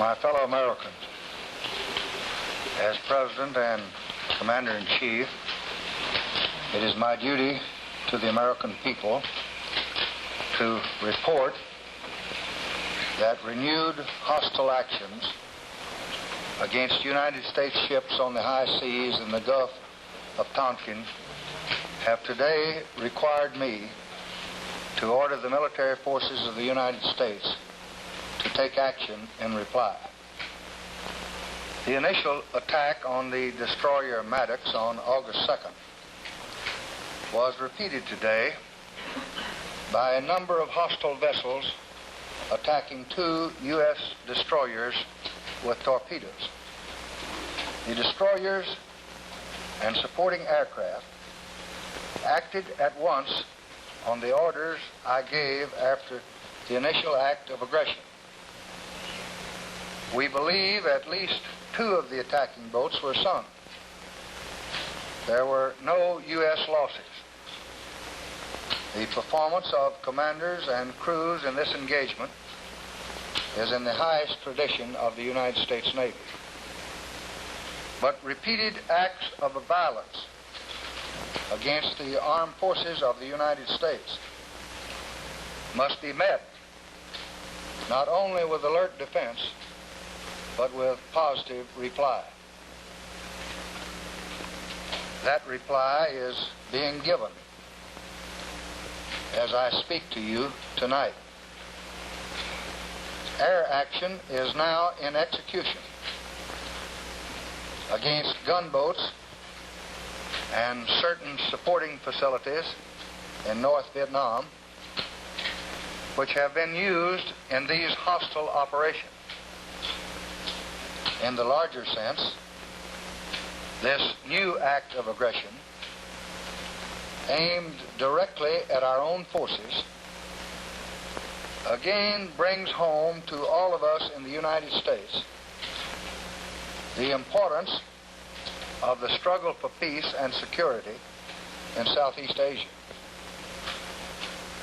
My fellow Americans, as President and Commander-in-Chief, it is my duty to the American people to report that renewed hostile actions against United States ships on the high seas in the Gulf of Tonkin have today required me to order the military forces of the United States to take action in reply. The initial attack on the destroyer Maddox on August 2nd was repeated today by a number of hostile vessels attacking two U.S. destroyers with torpedoes. The destroyers and supporting aircraft acted at once on the orders I gave after the initial act of aggression. We believe at least two of the attacking boats were sunk. There were no U.S. losses. The performance of commanders and crews in this engagement is in the highest tradition of the United States Navy. But repeated acts of violence against the armed forces of the United States must be met not only with alert defense, but with positive reply. That reply is being given as I speak to you tonight. Air action is now in execution against gunboats and certain supporting facilities in North Vietnam, which have been used in these hostile operations. In the larger sense, this new act of aggression, aimed directly at our own forces, again brings home to all of us in the United States the importance of the struggle for peace and security in Southeast Asia.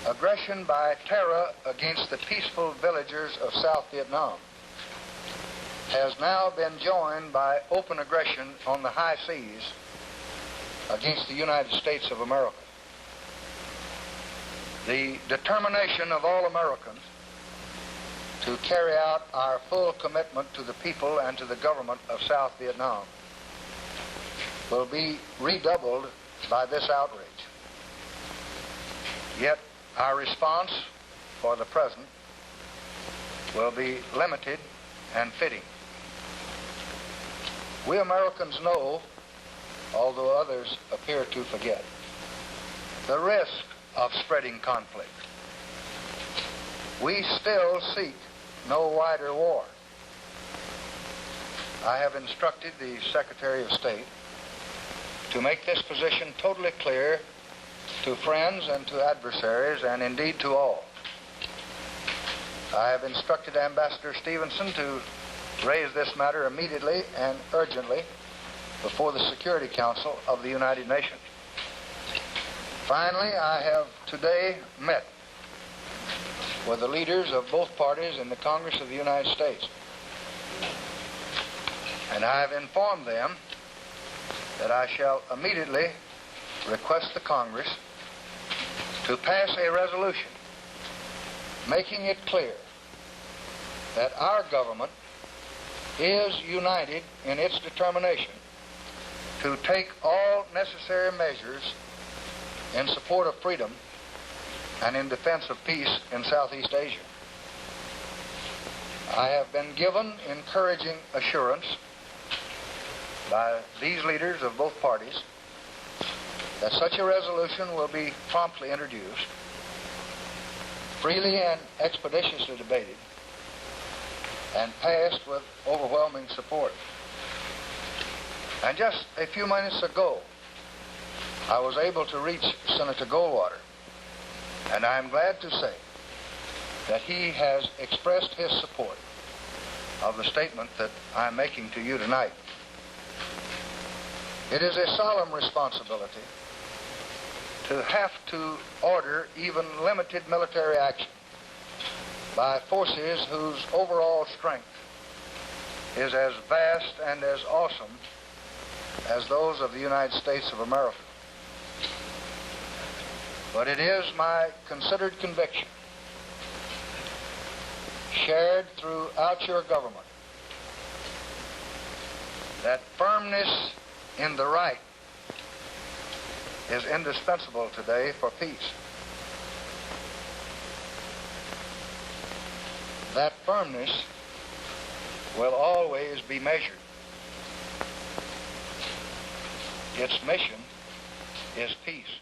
Aggression by terror against the peaceful villagers of South Vietnam has now been joined by open aggression on the high seas against the United States of America. The determination of all Americans to carry out our full commitment to the people and to the government of South Vietnam will be redoubled by this outrage. Yet our response for the present will be limited and fitting. We Americans know, although others appear to forget, the risk of spreading conflict. We still seek no wider war. I have instructed the Secretary of State to make this position totally clear to friends and to adversaries, and indeed to all. I have instructed Ambassador Stevenson to raise this matter immediately and urgently before the Security Council of the United Nations. Finally, I have today met with the leaders of both parties in the Congress of the United States, and I have informed them that I shall immediately request the Congress to pass a resolution making it clear that our government is united in its determination to take all necessary measures in support of freedom and in defense of peace in Southeast Asia. I have been given encouraging assurance by these leaders of both parties that such a resolution will be promptly introduced, freely and expeditiously debated, and passed with overwhelming support. And just a few minutes ago, I was able to reach Senator Goldwater, and I am glad to say that he has expressed his support of the statement that I'm making to you tonight. It is a solemn responsibility to have to order even limited military action by forces whose overall strength is as vast and as awesome as those of the United States of America. But it is my considered conviction, shared throughout your government, that firmness in the right is indispensable today for peace. That firmness will always be measured. Its mission is peace.